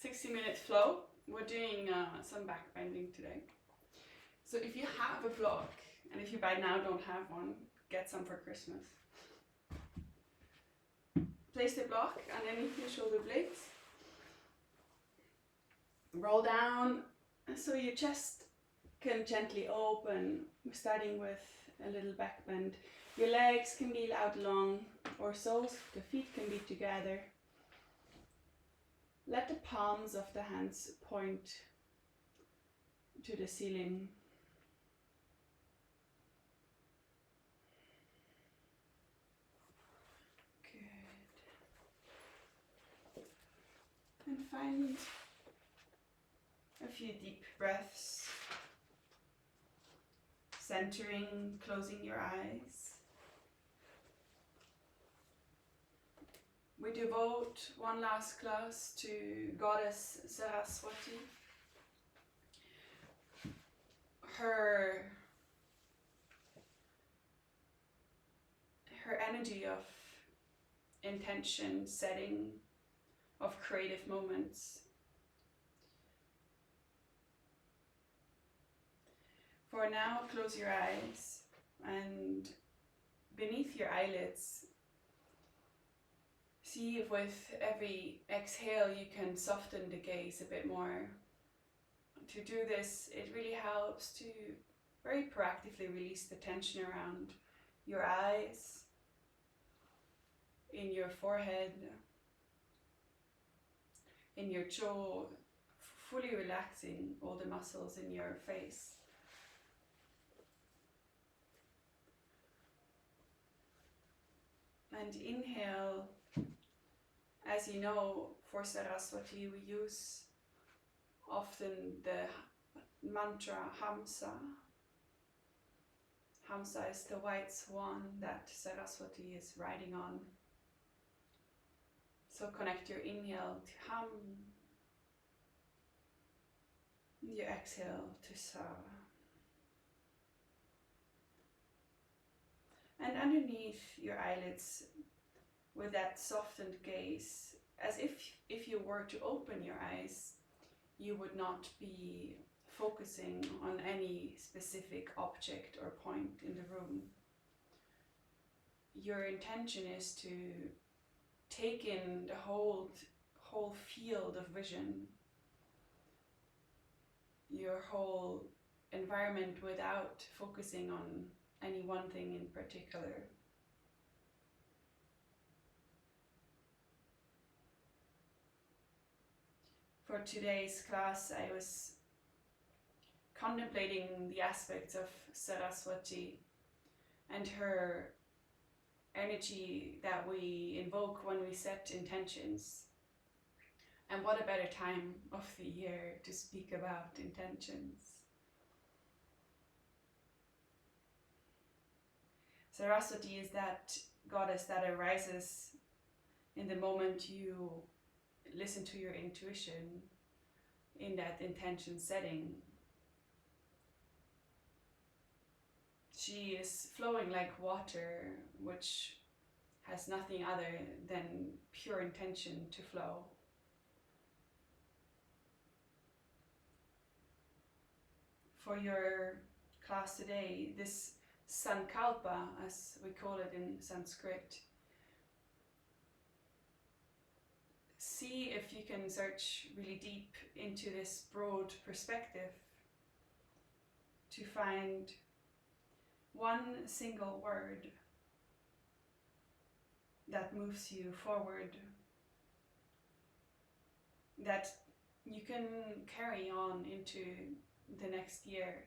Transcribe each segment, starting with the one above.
60-minute flow. We're doing some back bending today. So if you have a block, and if you by now don't have one, get some for Christmas. Place the block underneath your shoulder blades. Roll down so your chest can gently open. We're starting with a little back bend. Your legs can be out long or soles, the feet can be together. Let the palms of the hands point to the ceiling. And find a few deep breaths, centering, closing your eyes. We devote one last class to Goddess Saraswati. Her energy of intention setting, of creative moments. For now, close your eyes, and beneath your eyelids, see if with every exhale you can soften the gaze a bit more. To do this, it really helps to very proactively release the tension around your eyes, in your forehead, in your jaw, fully relaxing all the muscles in your face. And inhale. As you know, for Saraswati we use often the mantra Hamsa. Hamsa is the white swan that Saraswati is riding on. So connect your inhale to Ham, your exhale to Sa. And underneath your eyelids, with that softened gaze, as if you were to open your eyes, you would not be focusing on any specific object or point in the room. Your intention is to take in the whole field of vision, your whole environment without focusing on any one thing in particular. For today's class, I was contemplating the aspects of Saraswati and her energy that we invoke when we set intentions. And what a better time of the year to speak about intentions. Saraswati is that goddess that arises in the moment you listen to your intuition in that intention setting. She is flowing like water, which has nothing other than pure intention to flow. For your class today, this Sankalpa, as we call it in Sanskrit, see if you can search really deep into this broad perspective to find one single word that moves you forward, that you can carry on into the next year,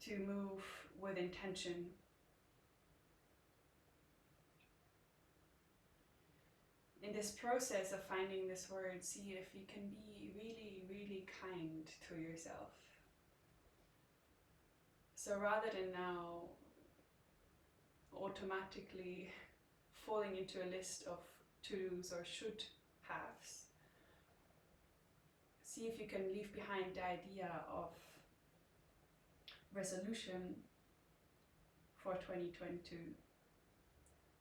to move with intention. In this process of finding this word, see if you can be really, really kind to yourself. So rather than now automatically falling into a list of to-dos or should-haves, see if you can leave behind the idea of resolution for 2022,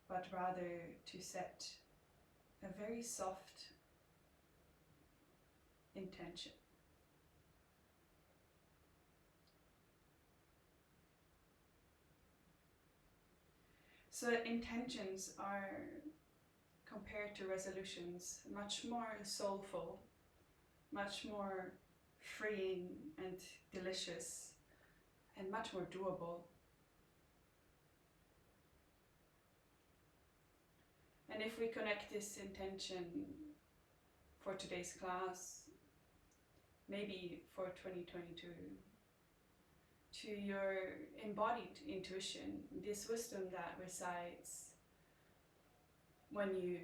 but rather to set a very soft intention. So intentions are, compared to resolutions, much more soulful, much more freeing and delicious, and much more doable. And if we connect this intention for today's class, maybe for 2022, to your embodied intuition, this wisdom that resides when you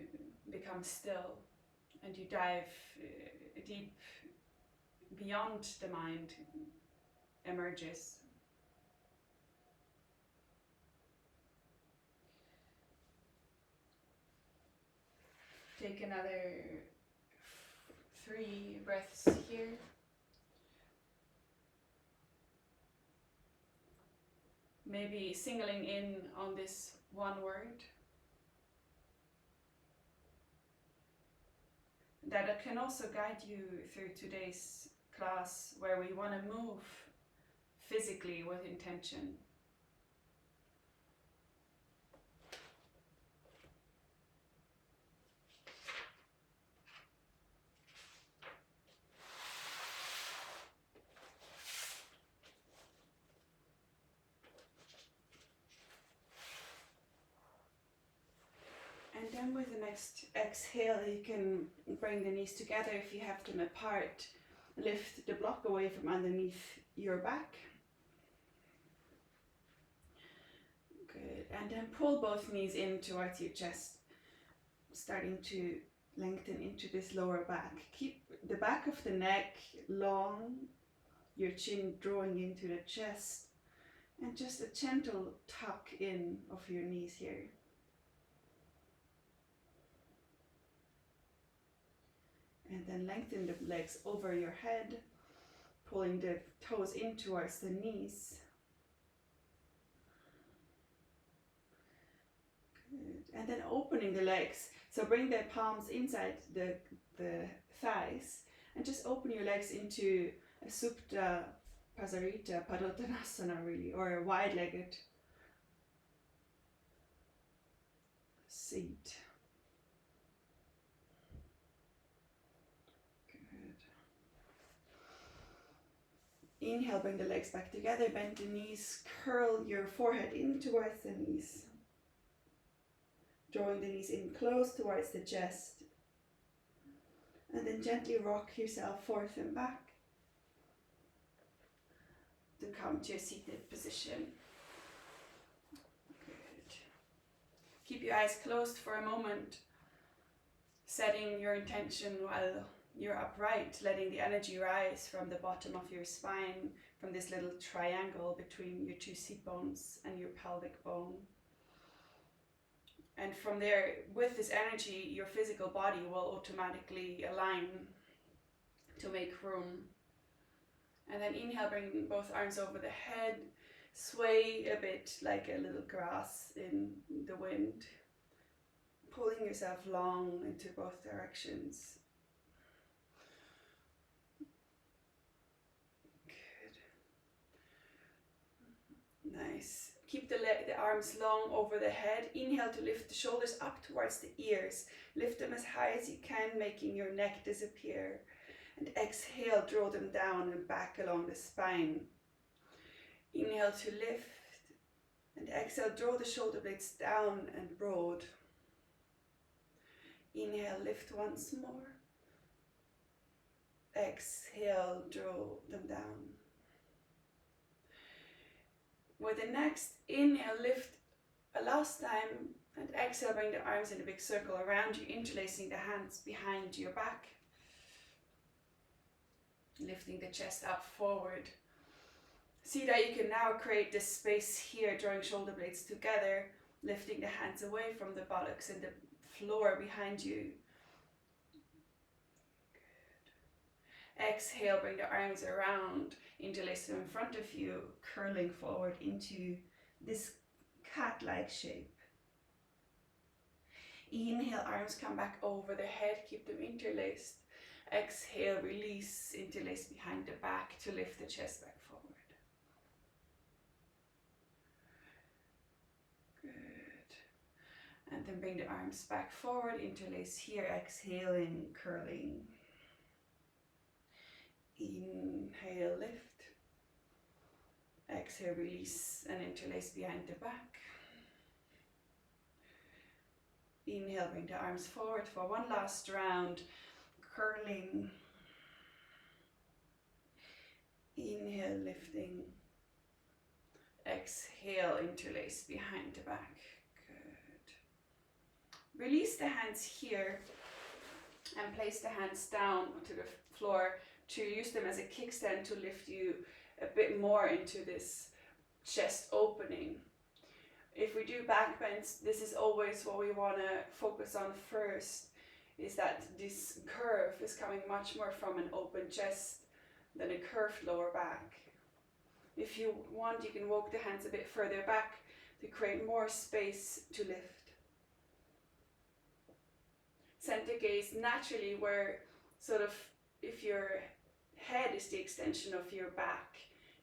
become still and you dive deep beyond the mind, emerges. Take another 3 breaths here. Maybe singling in on this one word that can also guide you through today's class, where we want to move physically with intention. And then with the next exhale, you can bring the knees together if you have them apart. Lift the block away from underneath your back. Good. And then pull both knees in towards your chest, starting to lengthen into this lower back. Keep the back of the neck long, your chin drawing into the chest, and just a gentle tuck in of your knees here. And then lengthen the legs over your head, pulling the toes in towards the knees. Good. And then opening the legs. So bring the palms inside the thighs and just open your legs into a Supta Pasarita Padottanasana, really, or a wide-legged seat. Inhale, bring the legs back together, bend the knees, curl your forehead in towards the knees. Drawing the knees in close towards the chest. And then gently rock yourself forth and back to come to a seated position. Good. Keep your eyes closed for a moment, setting your intention while you're upright, letting the energy rise from the bottom of your spine, from this little triangle between your 2 seat bones and your pelvic bone. And from there, with this energy, your physical body will automatically align to make room. And then inhale, bring both arms over the head, sway a bit like a little grass in the wind, pulling yourself long into both directions. Nice. Keep the arms long over the head. Inhale to lift the shoulders up towards the ears. Lift them as high as you can, making your neck disappear. And exhale, draw them down and back along the spine. Inhale to lift. And exhale, draw the shoulder blades down and broad. Inhale, lift once more. Exhale, draw them down. With the next inhale, lift a last time, and exhale, bring the arms in a big circle around you, interlacing the hands behind your back. Lifting the chest up forward. See that you can now create this space here, drawing shoulder blades together, lifting the hands away from the buttocks and the floor behind you. Good. Exhale, bring the arms around, interlace them in front of you, curling forward into this cat-like shape. Inhale, arms come back over the head, keep them interlaced. Exhale, release, interlace behind the back to lift the chest back forward. Good. And then bring the arms back forward, interlace here, exhaling, curling. Inhale, lift. Exhale, release and interlace behind the back. Inhale, bring the arms forward for one last round, curling. Inhale, lifting. Exhale, interlace behind the back. Good. Release the hands here and place the hands down to the floor to use them as a kickstand to lift you a bit more into this chest opening. If we do back bends, this is always what we want to focus on first, is that this curve is coming much more from an open chest than a curved lower back. If you want, you can walk the hands a bit further back to create more space to lift. Center gaze naturally, where sort of if your head is the extension of your back,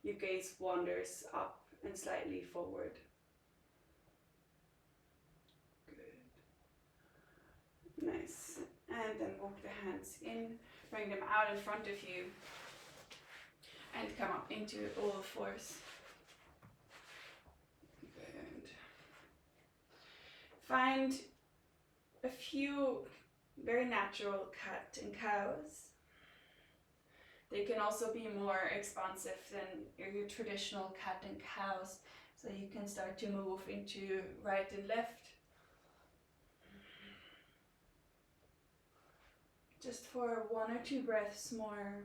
your gaze wanders up and slightly forward. Good. Nice. And then walk the hands in, bring them out in front of you, and come up into all fours. Good. Find a few very natural cat and cows. They can also be more expansive than your traditional cat and cows, so you can start to move into right and left. Just for 1 or 2 breaths more.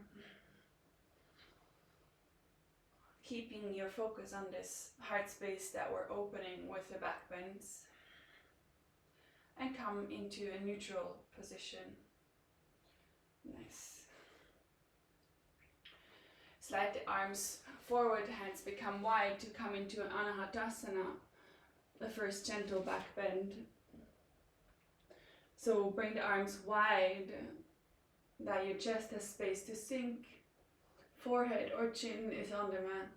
Keeping your focus on this heart space that we're opening with the back bends. And come into a neutral position. Nice. Slide the arms forward, hands become wide to come into an Anahatasana, the first gentle back bend. So bring the arms wide, that your chest has space to sink. Forehead or chin is on the mat.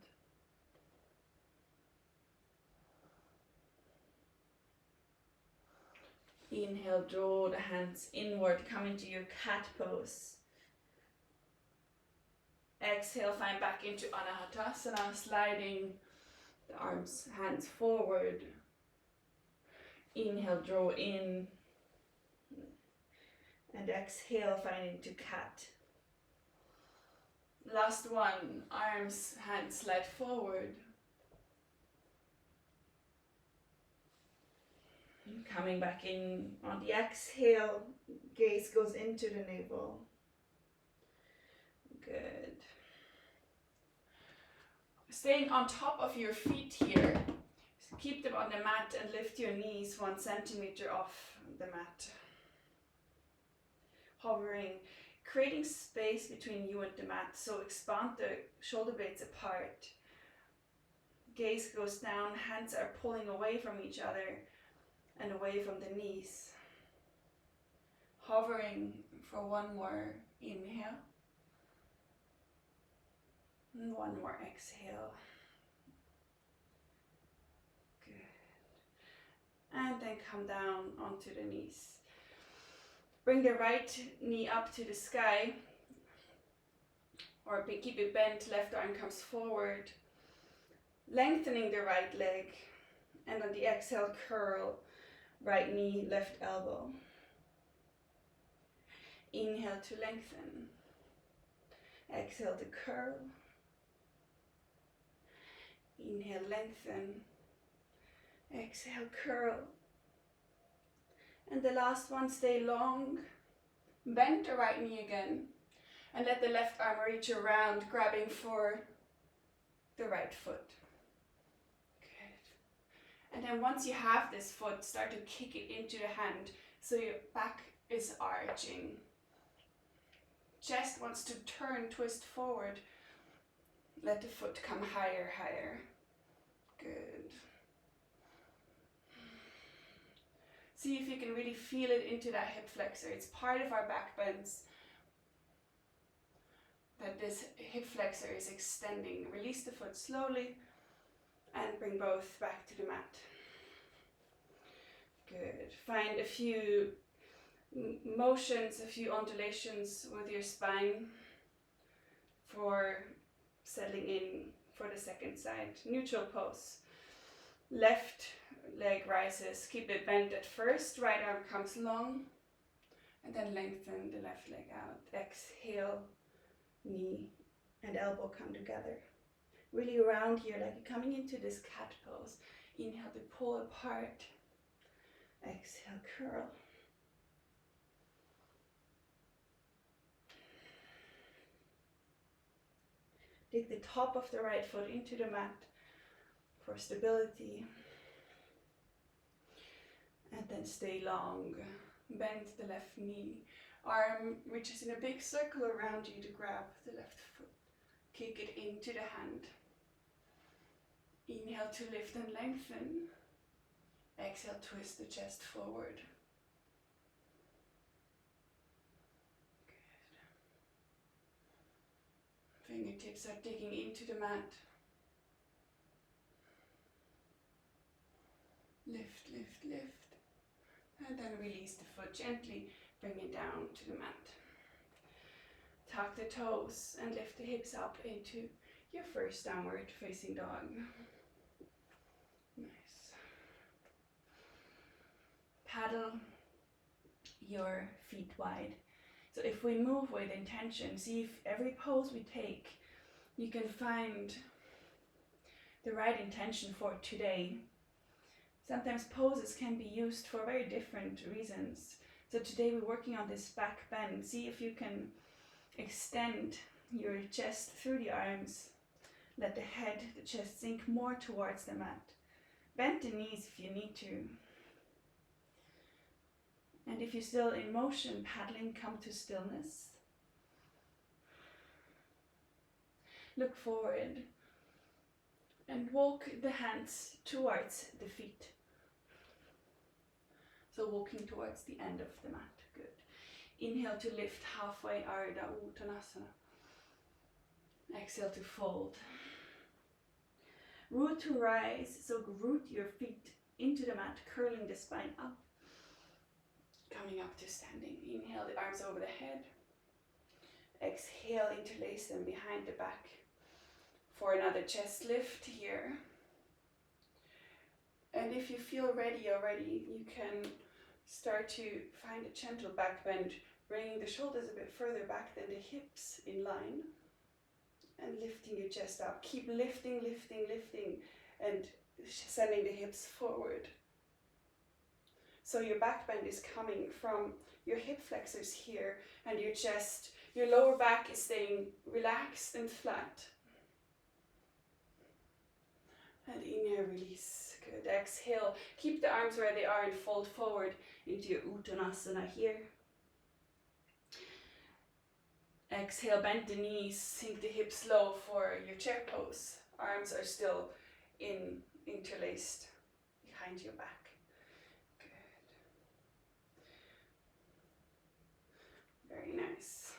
Inhale, draw the hands inward, come into your cat pose. Exhale, find back into Anahatasana, sliding the arms, hands forward. Inhale, draw in. And exhale, find into cat. Last one, arms, hands slide forward. Coming back in on the exhale, gaze goes into the navel. Good. Staying on top of your feet here, keep them on the mat and lift your knees 1 centimeter off the mat. Hovering, creating space between you and the mat, so expand the shoulder blades apart. Gaze goes down, hands are pulling away from each other and away from the knees. Hovering for 1 more inhale. And 1 more exhale. Good. And then come down onto the knees. Bring the right knee up to the sky, or keep it bent, left arm comes forward. Lengthening the right leg, and on the exhale, curl, right knee, left elbow. Inhale to lengthen. Exhale to curl. Inhale, lengthen. Exhale, curl. And the last one, stay long. Bend the right knee again. And let the left arm reach around, grabbing for the right foot. Good. And then once you have this foot, start to kick it into the hand so your back is arching. Chest wants to turn, twist forward. Let the foot come higher, higher. Good. See if you can really feel it into that hip flexor. It's part of our back bends. that this hip flexor is extending. Release the foot slowly and bring both back to the mat. Good. Find a few motions, a few undulations with your spine for settling in for the second side. Neutral pose. Left leg rises, keep it bent at first, right arm comes long, and then lengthen the left leg out. Exhale, knee and elbow come together. Really round here, like you're coming into this cat pose. Inhale to pull apart. Exhale, curl. Dig the top of the right foot into the mat for stability. And then stay long. Bend the left knee. Arm reaches in a big circle around you to grab the left foot. Kick it into the hand. Inhale to lift and lengthen. Exhale, twist the chest forward. Good. Fingertips are digging into the mat. Lift, lift, lift. And then release the foot gently, bring it down to the mat. Tuck the toes and lift the hips up into your first downward facing dog. Nice. Paddle your feet wide. So if we move with intention, see if every pose we take, you can find the right intention for today. Sometimes poses can be used for very different reasons. So today we're working on this back bend. See if you can extend your chest through the arms. Let the head, the chest sink more towards the mat. Bend the knees if you need to. And if you're still in motion, paddling, come to stillness. Look forward and walk the hands towards the feet. So walking towards the end of the mat. Good. Inhale to lift halfway, Ardha Uttanasana. Exhale to fold. Root to rise, so root your feet into the mat, curling the spine up. Coming up to standing. Inhale the arms over the head. Exhale, interlace them behind the back for another chest lift here. And if you feel ready already, you can start to find a gentle back bend, bringing the shoulders a bit further back than the hips in line, and lifting your chest up. Keep lifting, lifting, lifting, and sending the hips forward. So your back bend is coming from your hip flexors here, and your chest, your lower back is staying relaxed and flat. And inhale, release. Good. Exhale. Keep the arms where they are and fold forward into your Uttanasana here. Exhale, bend the knees, sink the hips low for your chair pose. Arms are still interlaced behind your back. Good. Very nice.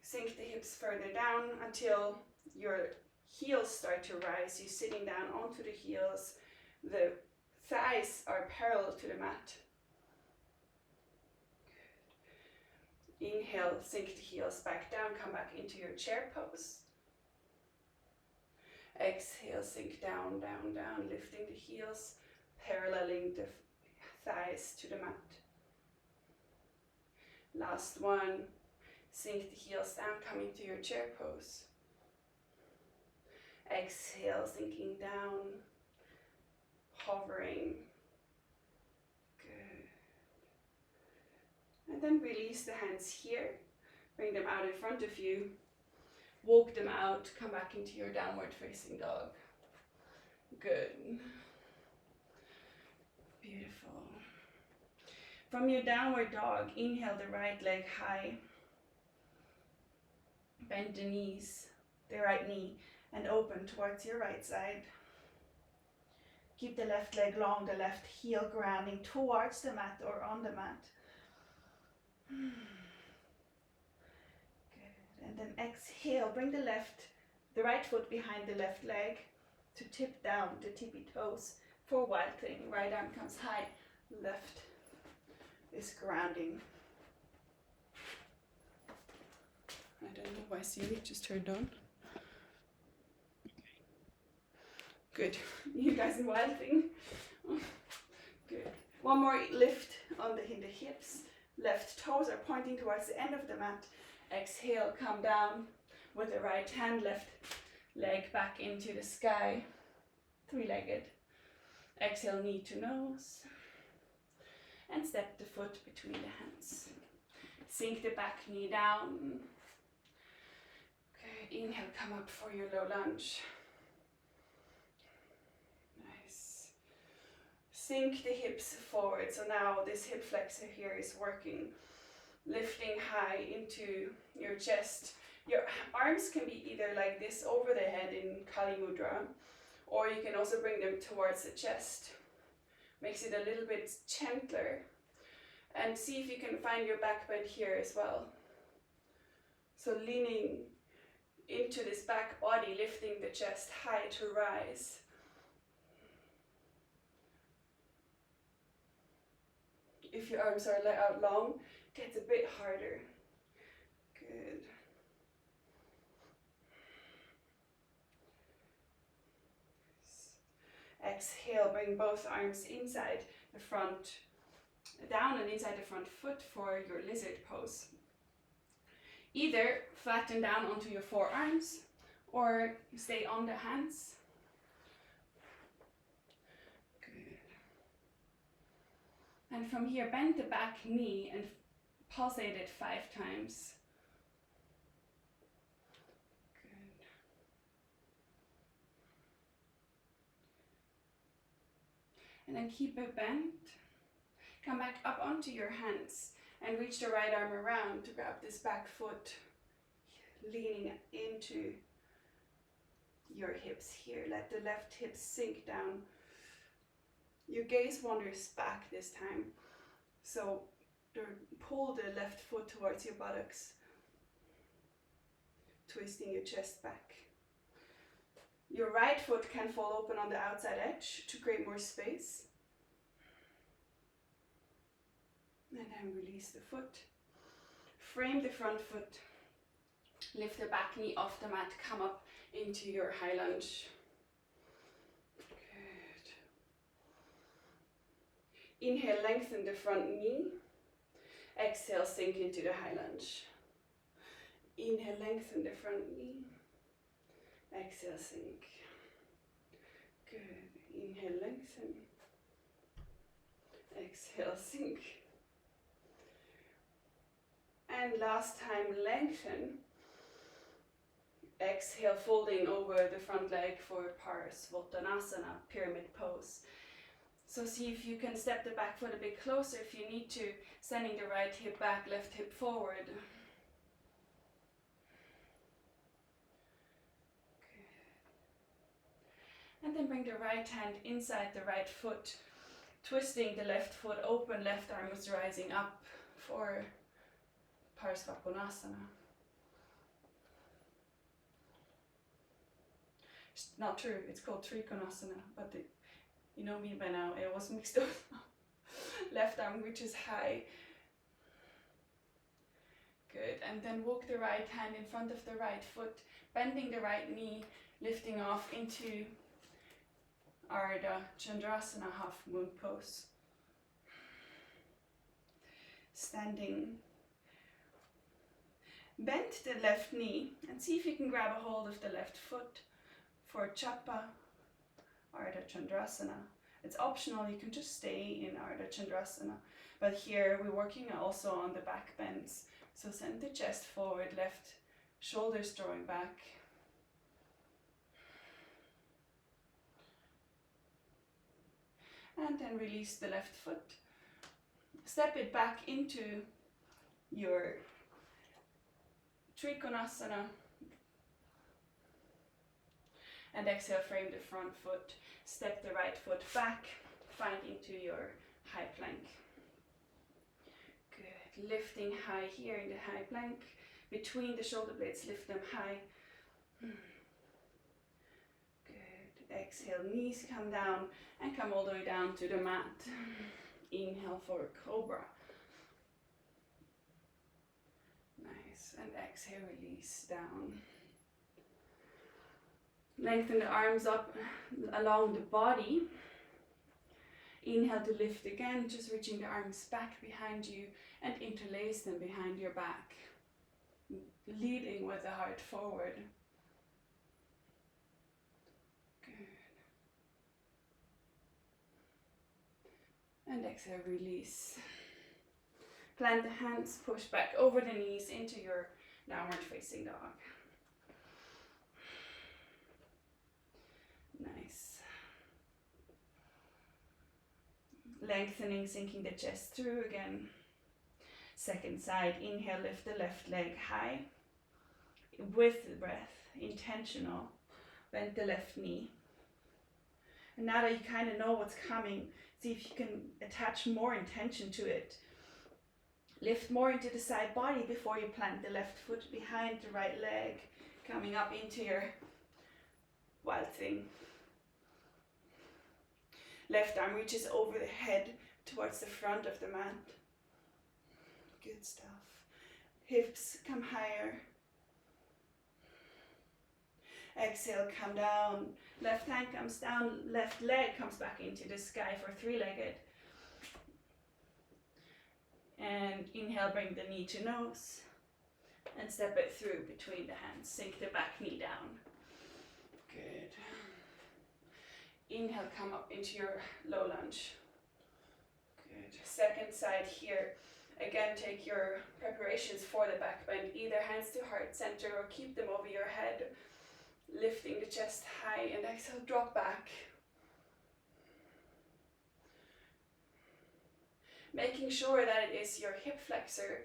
Sink the hips further down until your heels start to rise. You're sitting down onto the heels. The thighs are parallel to the mat. Good. Inhale, sink the heels back down, come back into your chair pose. Exhale, sink down, down, down, lifting the heels, paralleling the thighs to the mat. Last one, sink the heels down, come into your chair pose. Exhale, sinking down, hovering. Good. And then release the hands here. Bring them out in front of you. Walk them out. Come back into your downward facing dog. Good. Beautiful. From your downward dog, inhale the right leg high. Bend the knees, the right knee, and open towards your right side. Keep the left leg long, the left heel grounding towards the mat or on the mat. Good. Exhale, bring the right foot behind the left leg to tip down the tippy toes for wild thing. Right arm comes high, left is grounding. I don't know why Siri just turned on. Good. You guys in wild thing. Good. One more lift on the hips. Left toes are pointing towards the end of the mat. Exhale, come down with the right hand, left leg back into the sky. Three-legged. Exhale, knee to nose. And step the foot between the hands. Sink the back knee down. Good. Inhale, come up for your low lunge. Nice. Sink the hips forward. So now this hip flexor here is working. Lifting high into your chest. Your arms can be either like this over the head in Kali Mudra, or you can also bring them towards the chest. Makes it a little bit gentler. And see if you can find your back bend here as well. So leaning into this back body, lifting the chest high to rise. If your arms are let out long, it gets a bit harder. Good. Exhale, bring both arms inside the front, down and inside the front foot for your lizard pose. Either flatten down onto your forearms or stay on the hands. Good. And from here, bend the back knee and pulsate it 5 times. Good. And then keep it bent. Come back up onto your hands and reach the right arm around to grab this back foot, leaning into your hips here. Let the left hip sink down. Your gaze wanders back this time. So pull the left foot towards your buttocks, twisting your chest back. Your right foot can fall open on the outside edge to create more space. And then release the foot. Frame the front foot. Lift the back knee off the mat. Come up into your high lunge. Good. Inhale, lengthen the front knee. Exhale, sink into the high lunge. Inhale, lengthen the front knee. Exhale, sink. Good. Inhale, lengthen. Exhale, sink. And last time, lengthen. Exhale, folding over the front leg for Saraswatis, pyramid pose. So see if you can step the back foot a bit closer if you need to, sending the right hip back, left hip forward. Good. And then bring the right hand inside the right foot, twisting the left foot open, left arm is rising up for Saraswatis. It's not true, it's called Trikonasana, but you know me by now, it was mixed up. Left arm reaches high. Good, and then walk the right hand in front of the right foot, bending the right knee, lifting off into Ardha Chandrasana, half moon pose. Standing. Bend the left knee and see if you can grab a hold of the left foot for Chapa, Ardha Chandrasana. It's optional, you can just stay in Ardha Chandrasana, but here we're working also on the back bends. So send the chest forward, left shoulders drawing back. And then release the left foot. Step it back into your Trikonasana. And exhale, frame the front foot. Step the right foot back, find into your high plank. Good. Lifting high here in the high plank. between the shoulder blades, lift them high. Good. Exhale, knees come down and come all the way down to the mat. Inhale for cobra. Nice. And exhale, release down. Lengthen the arms up along the body. Inhale to lift again, just reaching the arms back behind you and interlace them behind your back. Leading with the heart forward. Good. And exhale, release. Plant the hands, push back over the knees into your downward facing dog. Nice. Lengthening, sinking the chest through again. Second side, inhale, lift the left leg high. With the breath, intentional. Bend the left knee. And now that you kind of know what's coming, see if you can attach more intention to it. Lift more into the side body before you plant the left foot behind the right leg, coming up into your wild thing. Left arm reaches over the head towards the front of the mat. Good stuff. Hips come higher. Exhale, come down. Left hand comes down, left leg comes back into the sky for three-legged. And inhale, bring the knee to nose. And step it through between the hands. Sink the back knee down. Good. Inhale, come up into your low lunge. Good. Second side here. Again, take your preparations for the back bend. Either hands to heart center or keep them over your head. Lifting the chest high and exhale, drop back. Making sure that it is your hip flexor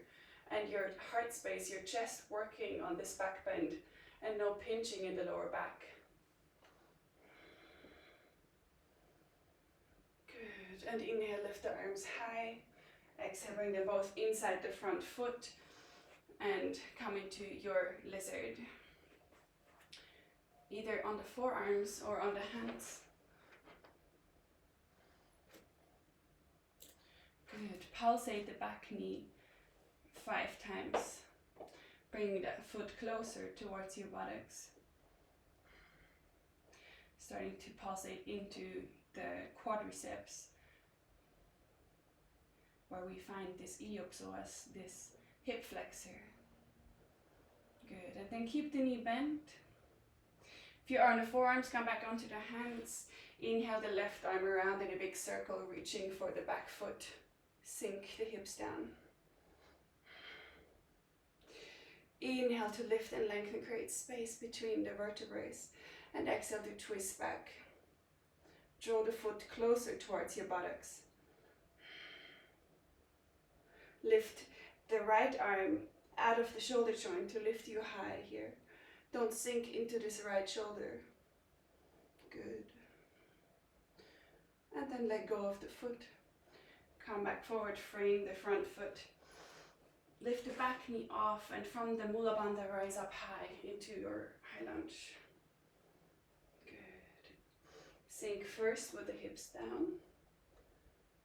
and your heart space, your chest working on this back bend and no pinching in the lower back. Good. And inhale, lift the arms high. Exhale, bring them both inside the front foot and come into your lizard. Either on the forearms or on the hands. Good. Pulsate the back knee 5 times. Bring that foot closer towards your buttocks. Starting to pulsate into the quadriceps, where we find this iliopsoas, this hip flexor. Good. And then keep the knee bent. If you are on the forearms, come back onto the hands. Inhale the left arm around in a big circle, reaching for the back foot. Sink the hips down. Inhale to lift and lengthen, create space between the vertebrae. And exhale to twist back. Draw the foot closer towards your buttocks. Lift the right arm out of the shoulder joint to lift you high here. Don't sink into this right shoulder. Good. And then let go of the foot. Come back forward, frame the front foot. Lift the back knee off and from the Mula Bandha rise up high into your high lunge. Good. Sink first with the hips down.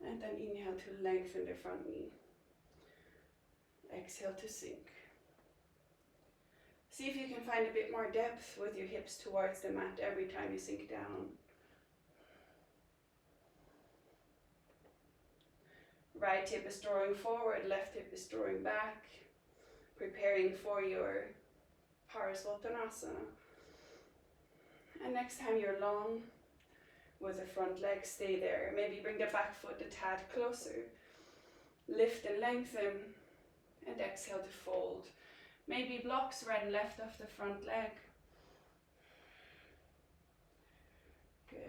And then inhale to lengthen the front knee. Exhale to sink. See if you can find a bit more depth with your hips towards the mat every time you sink down. Right hip is drawing forward, left hip is drawing back. Preparing for your Parasvatanasana. And next time you're long with the front leg, stay there. Maybe bring the back foot a tad closer. Lift and lengthen. And exhale to fold. Maybe blocks right and left of the front leg. Good.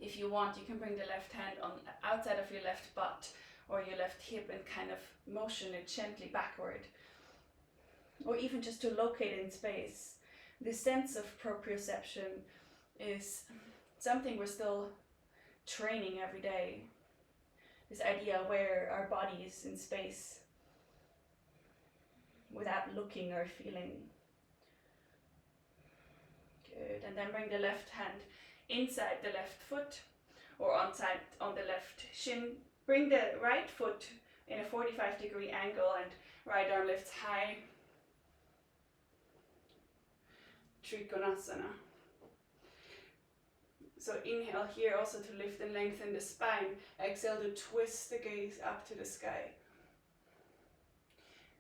If you want, you can bring the left hand on outside of your left butt or your left hip and kind of motion it gently backward. Or even just to locate in space. This sense of proprioception is something we're still training every day. this idea where our body is in space without looking or feeling. Good, and then bring the left hand inside the left foot or on the left shin. Bring the right foot in a 45-degree angle and right arm lifts high. Trikonasana. So inhale here also to lift and lengthen the spine. Exhale to twist the gaze up to the sky.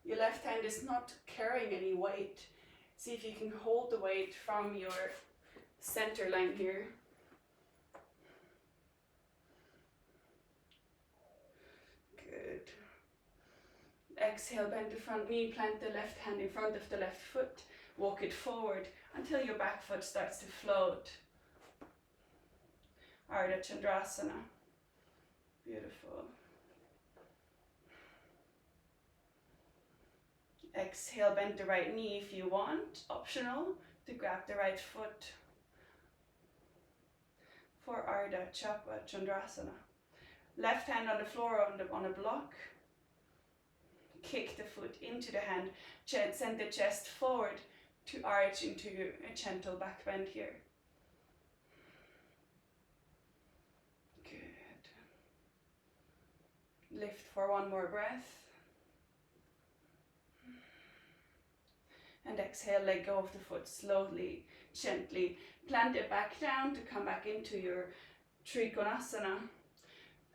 Your left hand is not carrying any weight. See if you can hold the weight from your center line here. Good. Exhale, bend the front knee, plant the left hand in front of the left foot. Walk it forward until your back foot starts to float. Ardha Chandrasana. Beautiful. Exhale, bend the right knee if you want. Optional to grab the right foot for Ardha Chandrasana. Left hand on the floor on a block. Kick the foot into the hand. Send the chest forward to arch into a gentle back bend here. Good. Lift for one more breath. And exhale, let go of the foot slowly, gently. Plant it back down to come back into your Trikonasana.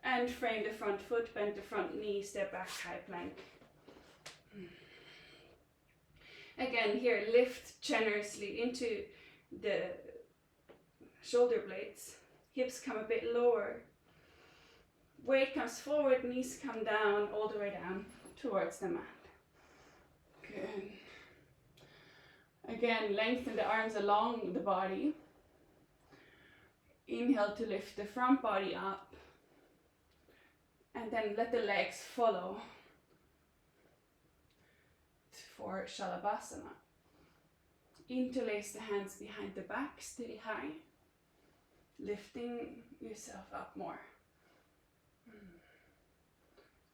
And frame the front foot, bend the front knee, step back, high plank. Again, here, lift generously into the shoulder blades. Hips come a bit lower. Weight comes forward, knees come down, all the way down towards the mat. Good. Again, lengthen the arms along the body. Inhale to lift the front body up. And then let the legs follow for Shalabhasana. Interlace the hands behind the back, stay high. Lifting yourself up more.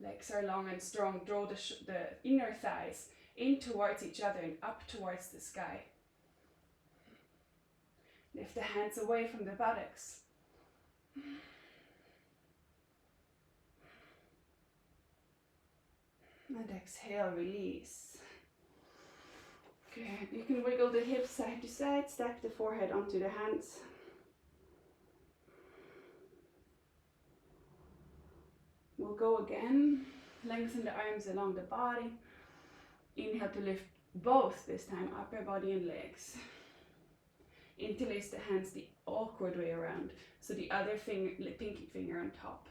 Legs are long and strong. Draw the inner thighs in towards each other and up towards the sky. Lift the hands away from the buttocks. And exhale, release. Good. You can wiggle the hips side to side, stack the forehead onto the hands. We'll go again. Lengthen the arms along the body. Inhale to lift both, this time upper body and legs. Interlace the hands the awkward way around, so the other pinky finger on top.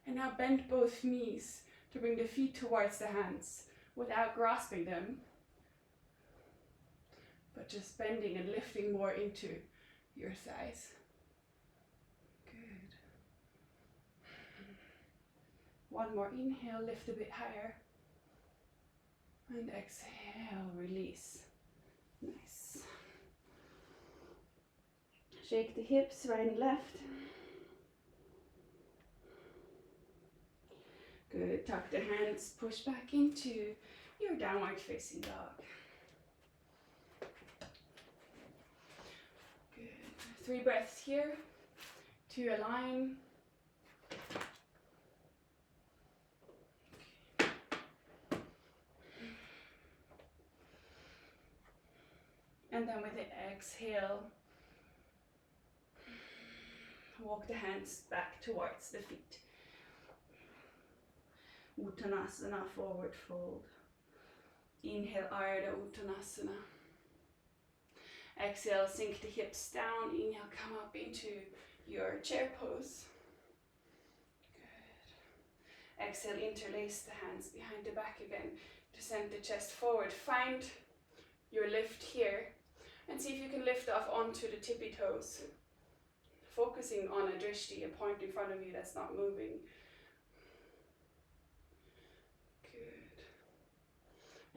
And now bend both knees to bring the feet towards the hands without grasping them, but just bending and lifting more into your thighs. Good. One more inhale, lift a bit higher. And exhale, release. Nice. Shake the hips right and left. Good. Tuck the hands, push back into your downward facing dog. Good. 3 breaths here to align. And then with the exhale, walk the hands back towards the feet. Uttanasana, forward fold. Inhale, Ardha Uttanasana. Exhale, sink the hips down. Inhale, come up into your chair pose. Good. Exhale, interlace the hands behind the back again to send the chest forward. Find your lift here. And see if you can lift off onto the tippy toes. Focusing on a drishti, a point in front of you that's not moving. Good.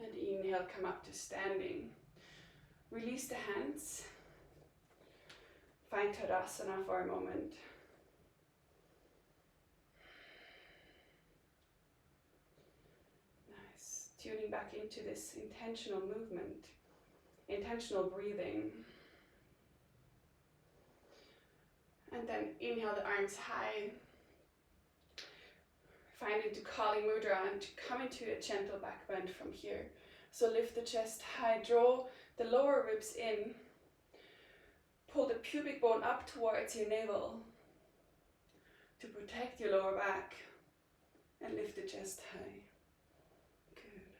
And inhale, come up to standing. Release the hands. Find Tadasana for a moment. tuning back into this intentional movement, intentional breathing. And then inhale the arms high. Find into Kali Mudra and come into a gentle back bend from here. So lift the chest high, draw the lower ribs in. Pull the pubic bone up towards your navel to protect your lower back. And lift the chest high. Good.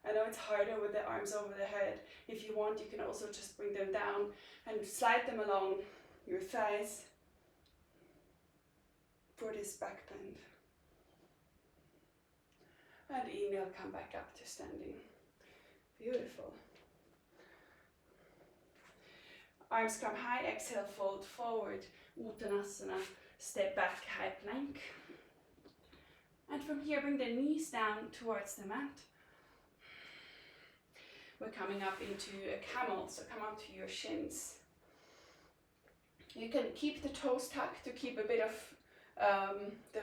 I know it's harder with the arms over the head. If you want, you can also just bring them down and slide them along your thighs for this back bend. And inhale, come back up to standing. Beautiful. Arms come high, exhale, fold forward. Uttanasana, step back, high plank. And from here, bring the knees down towards the mat. We're coming up into a camel, so come up to your shins. You can keep the toes tucked to keep a bit of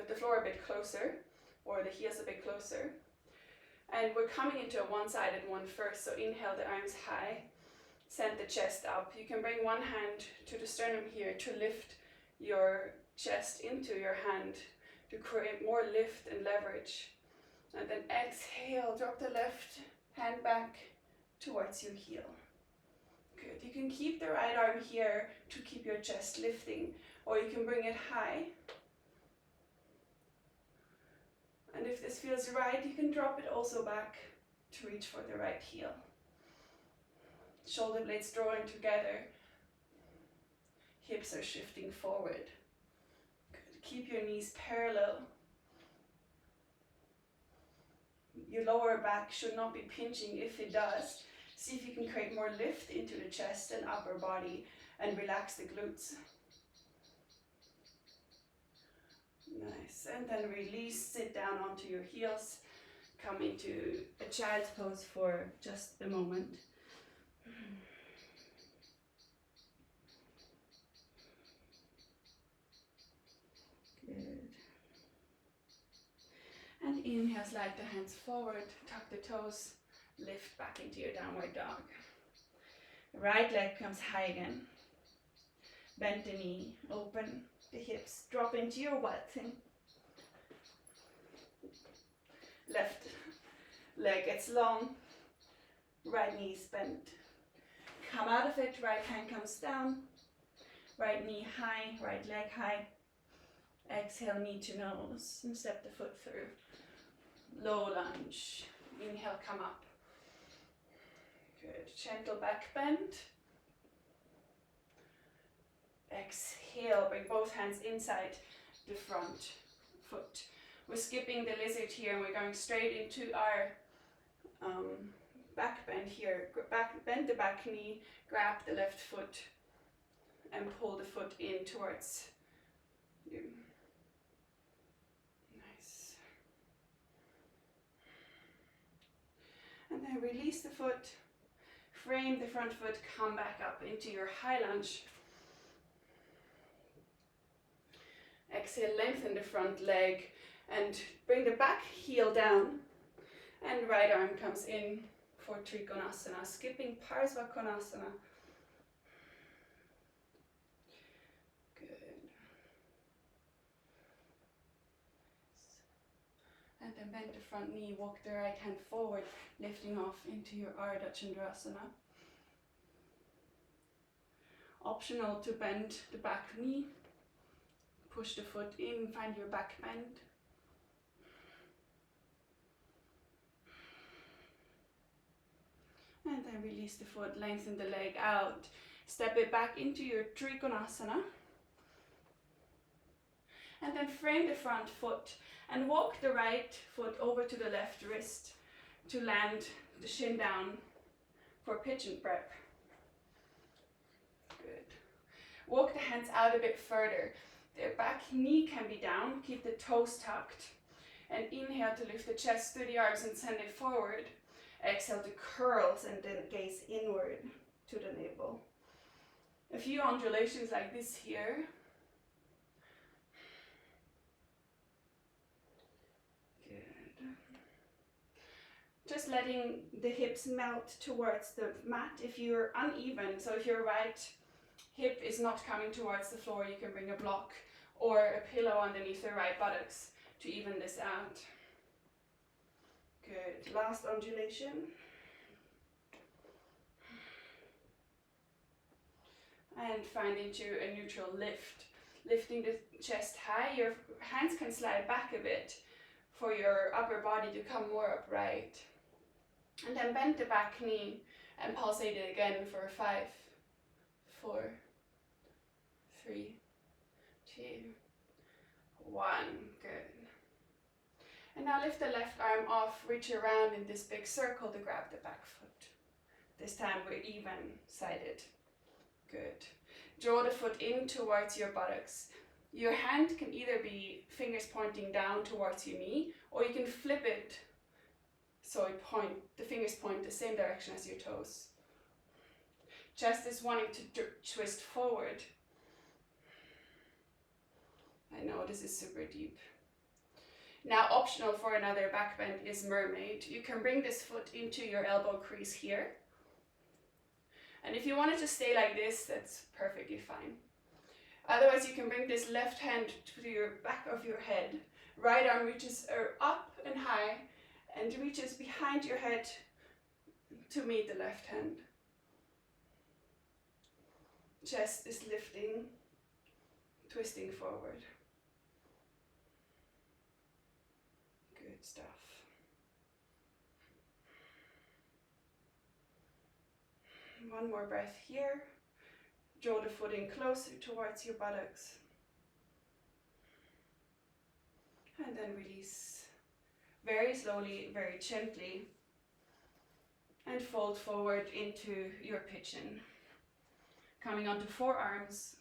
the floor a bit closer, or the heels a bit closer. And we're coming into a one-sided one first, so inhale the arms high, send the chest up. You can bring one hand to the sternum here to lift your chest into your hand to create more lift and leverage. And then exhale, drop the left hand back towards your heel. Good. You can keep the right arm here to keep your chest lifting, or you can bring it high. And if this feels right, you can drop it also back to reach for the right heel. Shoulder blades drawing together. Hips are shifting forward. Good. Keep your knees parallel. Your lower back should not be pinching. If it does, see if you can create more lift into the chest and upper body and relax the glutes. Nice. And then release, sit down onto your heels. Come into a child's pose for just a moment. Good. And inhale, slide the hands forward, tuck the toes, lift back into your downward dog. Right leg comes high again. Bend the knee, open the hips, drop into your wild thing. Left leg gets long, right knee is bent. Come out of it, right hand comes down, right knee high, right leg high. Exhale, knee to nose, and step the foot through. Low lunge. Inhale, come up. Good. Gentle back bend. Exhale, bring both hands inside the front foot. We're skipping the lizard here and we're going straight into our back bend here. Bend the back knee, grab the left foot and pull the foot in towards you. Nice. And then release the foot, frame the front foot, come back up into your high lunge. Exhale, lengthen the front leg and bring the back heel down and right arm comes in for Trikonasana, skipping Parsvakonasana. Good. And then bend the front knee, walk the right hand forward, lifting off into your Ardha Chandrasana. Optional to bend the back knee. Push the foot in, find your back bend. And then release the foot, lengthen the leg out. Step it back into your Trikonasana. And then frame the front foot and walk the right foot over to the left wrist to land the shin down for pigeon prep. Good. Walk the hands out a bit further. The back knee can be down, keep the toes tucked. And inhale to lift the chest through the arms and send it forward. Exhale to curls and then gaze inward to the navel. A few undulations like this here. Good. Just letting the hips melt towards the mat. If you're uneven, so if your right hip is not coming towards the floor, you can bring a block or a pillow underneath the right buttocks to even this out. Good. Last undulation. And find into a neutral lift. Lifting the chest high, your hands can slide back a bit for your upper body to come more upright. And then bend the back knee and pulsate it again for 5, 4, 3, 2, 1. Good. And now lift the left arm off, reach around in this big circle to grab the back foot. This time we're even-sided. Good. Draw the foot in towards your buttocks. Your hand can either be fingers pointing down towards your knee, or you can flip it so the fingers point the same direction as your toes. Chest is wanting to twist forward. I know this is super deep. Now optional for another back bend is mermaid. You can bring this foot into your elbow crease here. And if you want it to stay like this, that's perfectly fine. Otherwise, you can bring this left hand to your back of your head. Right arm reaches up and high and reaches behind your head to meet the left hand. Chest is lifting, twisting forward. Good stuff. One more breath here. Draw the foot in closer towards your buttocks. And then release very slowly, very gently. And fold forward into your pigeon. Coming onto forearms,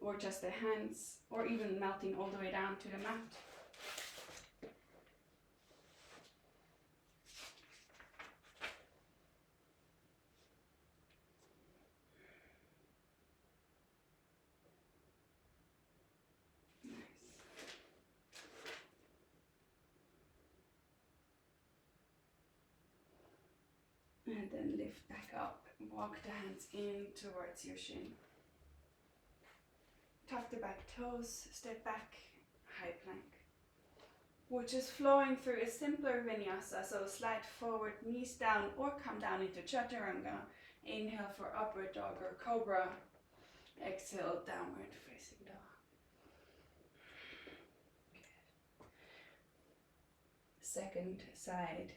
or just the hands, or even melting all the way down to the mat. And then lift back up, walk the hands in towards your shin. Tuck the back toes, step back, high plank. We're just flowing through a simpler vinyasa, so slide forward, knees down, or come down into chaturanga. Inhale for upward dog or cobra. Exhale, downward facing dog. Good. Second side.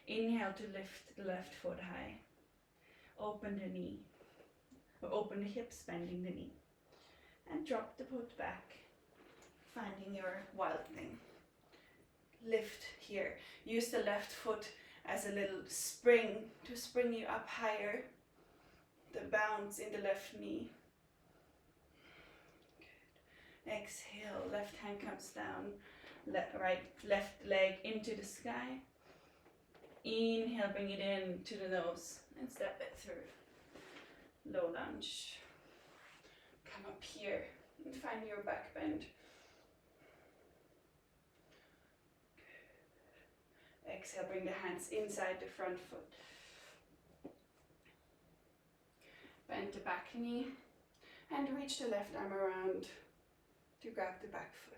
Inhale to lift the left foot high. Open the knee. Or open the hips, bending the knee. And drop the foot back, finding your wild thing. Lift here. Use the left foot as a little spring to spring you up higher. The bounce in the left knee. Good. Exhale, left hand comes down. Left leg into the sky. Inhale, bring it in to the nose and step it through. Low lunge. Come up here and find your back bend. Good. Exhale, bring the hands inside the front foot. Bend the back knee and reach the left arm around to grab the back foot.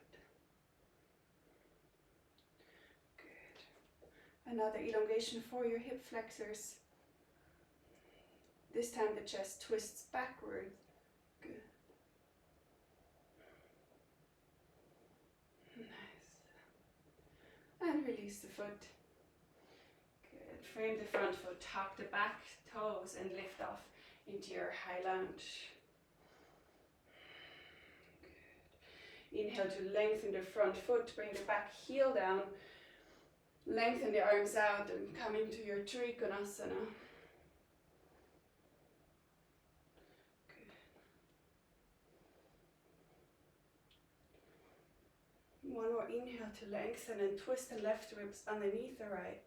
Another elongation for your hip flexors. This time the chest twists backward. Good. Nice. And release the foot. Good. Frame the front foot, tuck the back toes and lift off into your high lunge. Good. Inhale to lengthen the front foot, bring the back heel down. Lengthen the arms out and come into your Trikonasana. Good. One more inhale to lengthen and twist the left ribs underneath the right.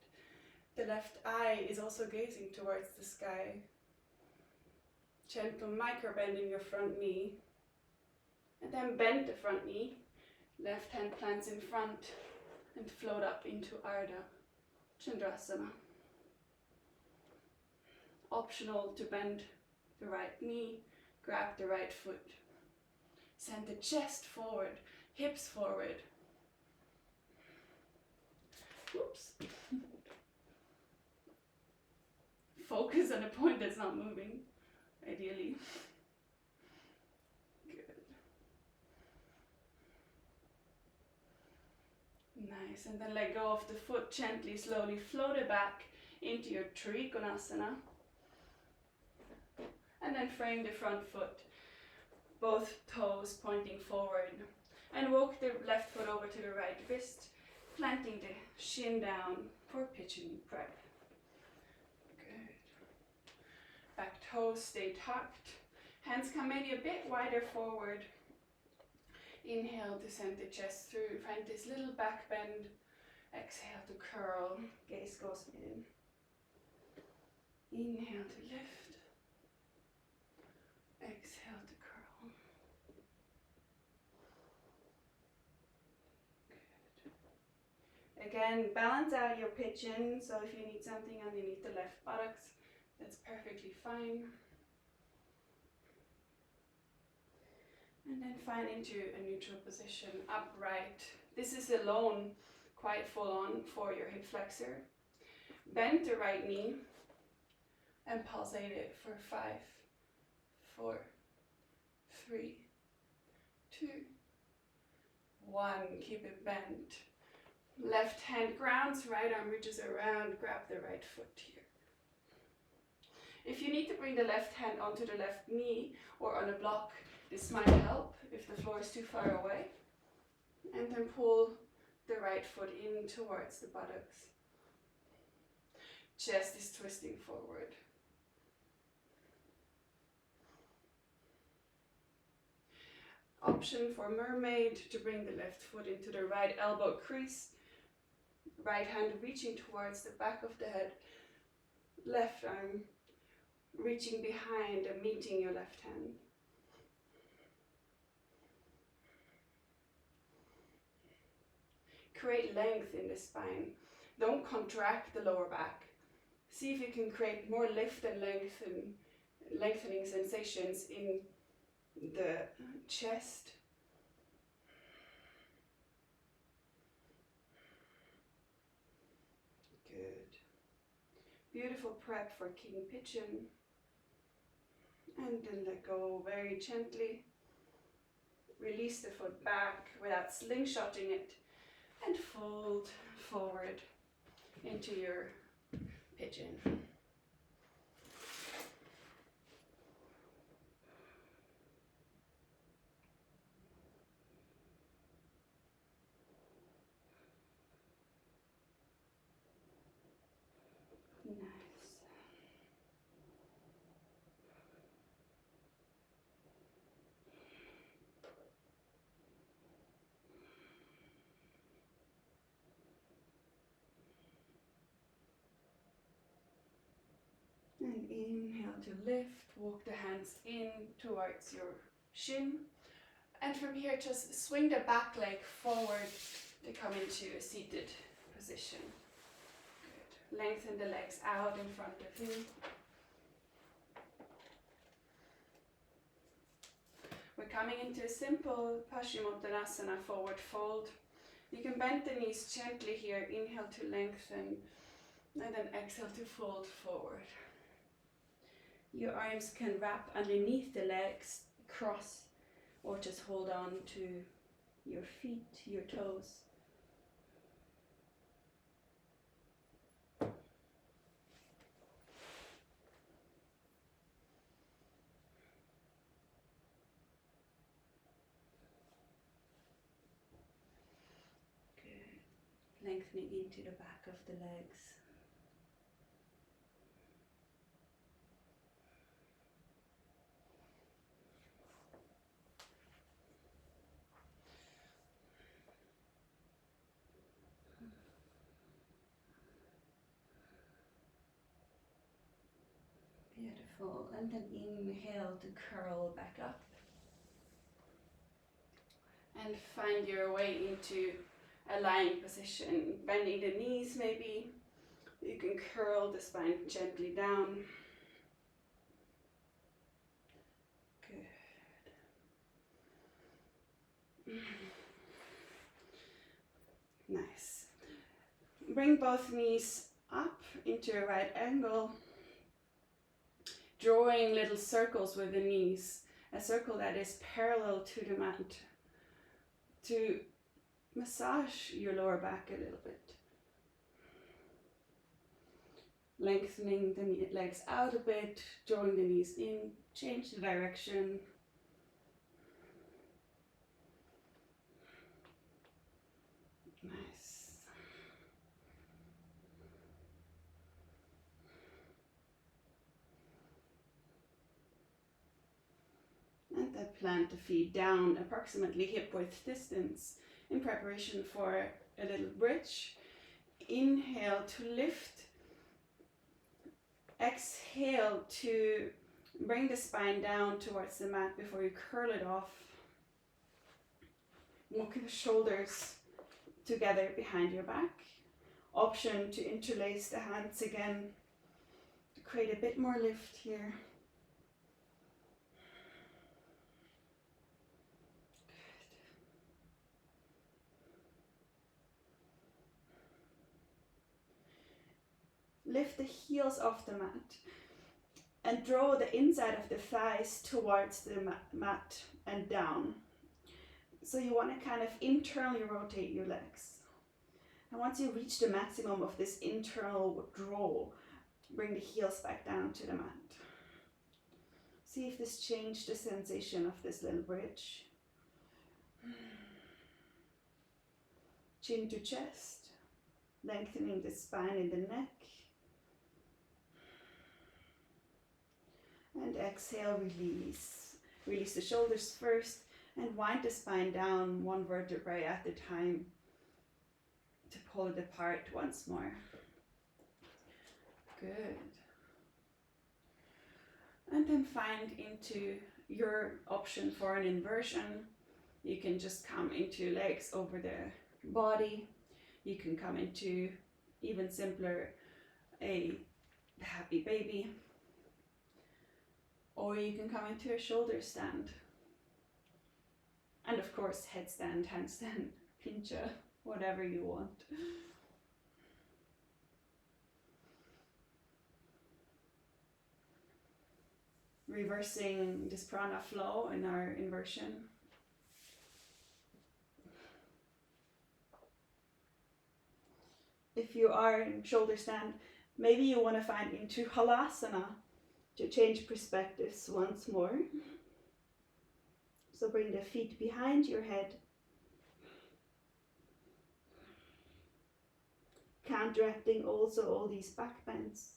The left eye is also gazing towards the sky. Gentle micro bend in your front knee. And then bend the front knee. Left hand plants in front. And float up into Ardha. Chandrasana. Optional to bend the right knee, grab the right foot. Send the chest forward, hips forward. Oops. Focus on a point that's not moving, ideally. Good. Nice, and then let go of the foot gently, slowly float it back into your Trikonasana. And then frame the front foot, both toes pointing forward. And walk the left foot over to the right wrist, planting the shin down for pigeon prep. Good. Back toes stay tucked. Hands come maybe a bit wider forward. Inhale to send the chest through. Find this little back bend. Exhale to curl. Gaze goes in. Inhale to lift. Exhale to curl. Good. Again, balance out your pigeon. So if you need something underneath the left buttocks, that's perfectly fine. And then find into a neutral position, upright. This is alone quite full on for your hip flexor. Bend the right knee and pulsate it for 5, 4, 3, 2, 1. Keep it bent. Left hand grounds, right arm reaches around, grab the right foot here. If you need to bring the left hand onto the left knee or on a block, this might help if the floor is too far away. And then pull the right foot in towards the buttocks. Chest is twisting forward. Option for mermaid to bring the left foot into the right elbow crease. Right hand reaching towards the back of the head. Left arm reaching behind and meeting your left hand. Create length in the spine. Don't contract the lower back. See if you can create more lift and lengthening sensations in the chest. Good. Beautiful prep for King Pigeon. And then let go very gently. Release the foot back without slingshotting it. And fold forward into your pigeon. Nice. And inhale to lift, walk the hands in towards your shin. And from here, just swing the back leg forward to come into a seated position. Good. Lengthen the legs out in front of you. We're coming into a simple Paschimottanasana, forward fold. You can bend the knees gently here, inhale to lengthen, and then exhale to fold forward. Your arms can wrap underneath the legs, cross, or just hold on to your feet, your toes. Good. Lengthening into the back of the legs. Beautiful. And then inhale to curl back up. And find your way into a lying position, bending the knees maybe, You can curl the spine gently down. Good. Nice. Bring both knees up into a right angle, drawing little circles with the knees, a circle that is parallel to the mat, to massage your lower back a little bit. Lengthening the legs out a bit, drawing the knees in, change the direction. Nice. And then plant the feet down approximately hip width distance in preparation for a little bridge. Inhale to lift. Exhale to bring the spine down towards the mat before you curl it off. Walk the shoulders together behind your back. Option to interlace the hands again to create a bit more lift here. Good. Lift the heels off the mat and draw the inside of the thighs towards the mat and down. So you want to kind of internally rotate your legs. And once you reach the maximum of this internal draw, bring the heels back down to the mat. See if this changed the sensation of this little bridge. Chin to chest, lengthening the spine in the neck. And exhale, release. Release the shoulders first and wind the spine down one vertebrae at a time to pull it apart once more. Good. And then find into your option for an inversion. You can just come into legs over the body. You can come into, even simpler, a happy baby. Or you can come into a shoulder stand. And of course, headstand, handstand, pincha, whatever you want. Reversing this prana flow in our inversion. If you are in shoulder stand, maybe you want to find into halasana to change perspectives once more. So bring the feet behind your head, counteracting also all these back bends.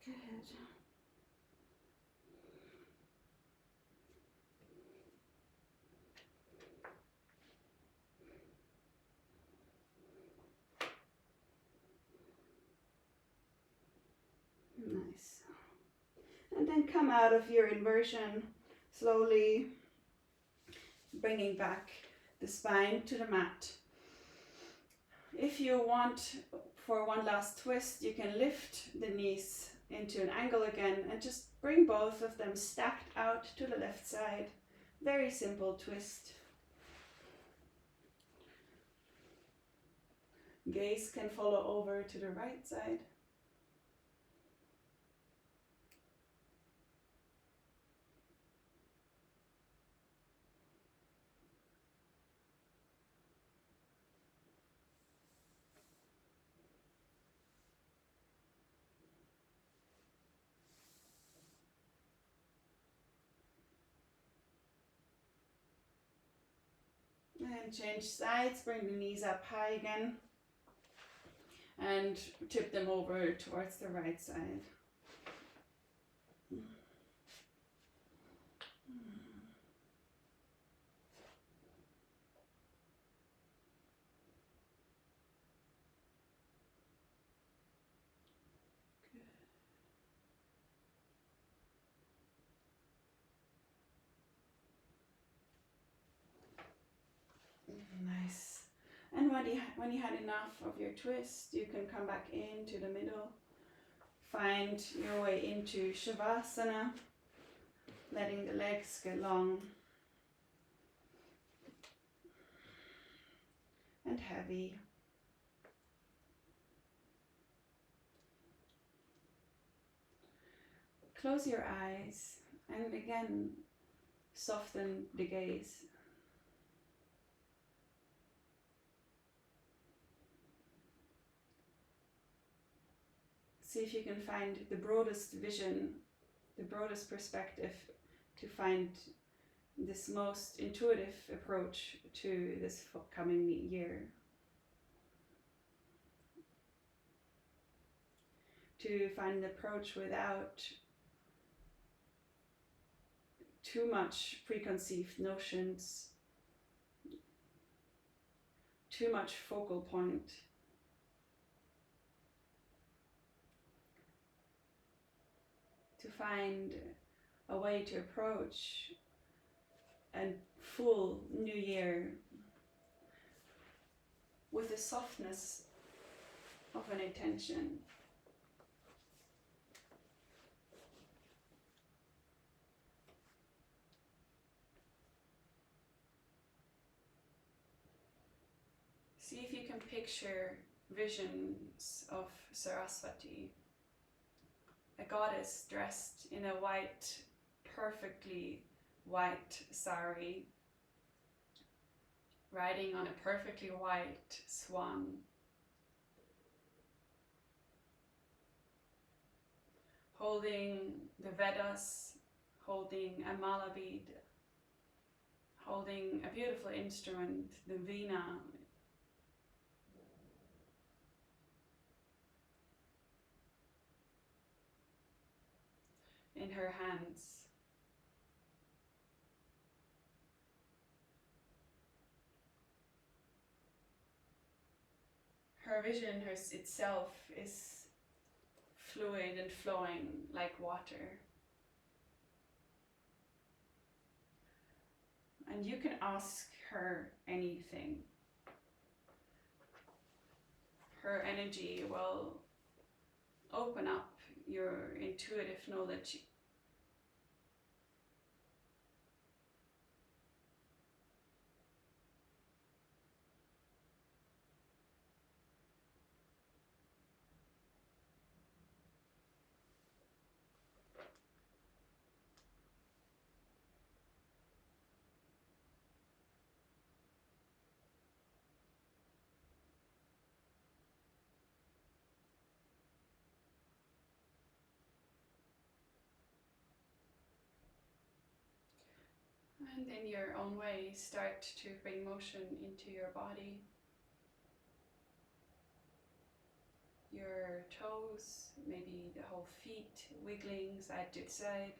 Good. Nice. And then come out of your inversion slowly, bringing back the spine to the mat. If you want, for one last twist, you can lift the knees into an angle again and just bring both of them stacked out to the left side. Very simple twist. Gaze can follow over to the right side. And change sides, bring the knees up high again. And tip them over towards the right side. Nice. And when you had enough of your twist, you can come back into the middle. Find your way into Shavasana, letting the legs get long and heavy. Close your eyes and again soften the gaze. See if you can find the broadest vision, the broadest perspective to find this most intuitive approach to this coming year. To find an approach without too much preconceived notions, too much focal point. To find a way to approach a full new year with the softness of an intention. See if you can picture visions of Saraswati, a goddess dressed in a white, perfectly white sari, riding on a perfectly white swan. Holding the Vedas, holding a mala bead, holding a beautiful instrument, the veena. In her hands. Her vision itself is fluid and flowing like water. And you can ask her anything. Her energy will open up your intuitive knowledge. And in your own way, start to bring motion into your body. Your toes, maybe the whole feet wiggling side to side.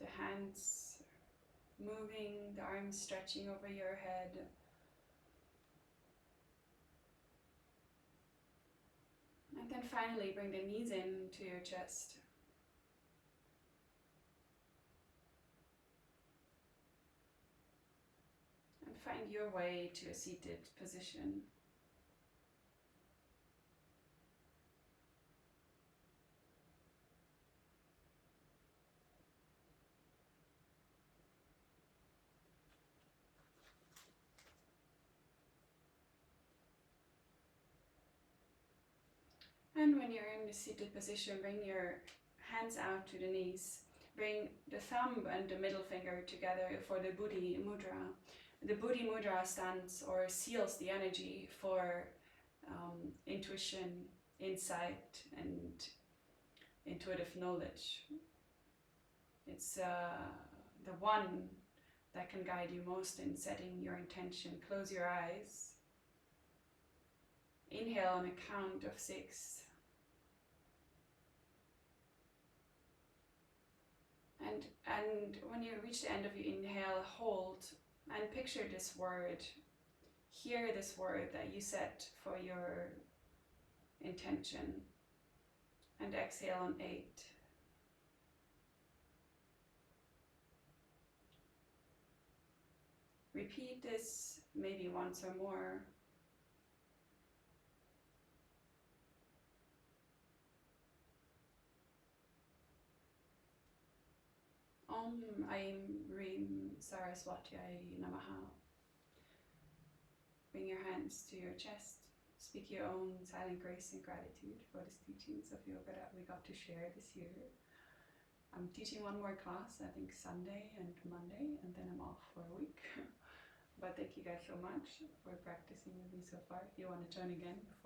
The hands moving, the arms stretching over your head. And then finally bring the knees in to your chest. And find your way to a seated position. And when you're in the seated position, bring your hands out to the knees. Bring the thumb and the middle finger together for the Buddhi Mudra. The Buddhi Mudra stands or seals the energy for intuition, insight, and intuitive knowledge. It's the one that can guide you most in setting your intention. Close your eyes. Inhale on a count of 6. And when you reach the end of your inhale, hold and picture this word. Hear this word that you set for your intention. And exhale on 8. repeat this maybe once or more. Om Aim Rim Saraswati Namaha. Bring your hands to your chest. Speak your own silent grace and gratitude for these teachings of yoga that we got to share this year. I'm teaching one more class, I think Sunday and Monday, and then I'm off for a week. But thank you guys so much for practicing with me so far. If you want to join again before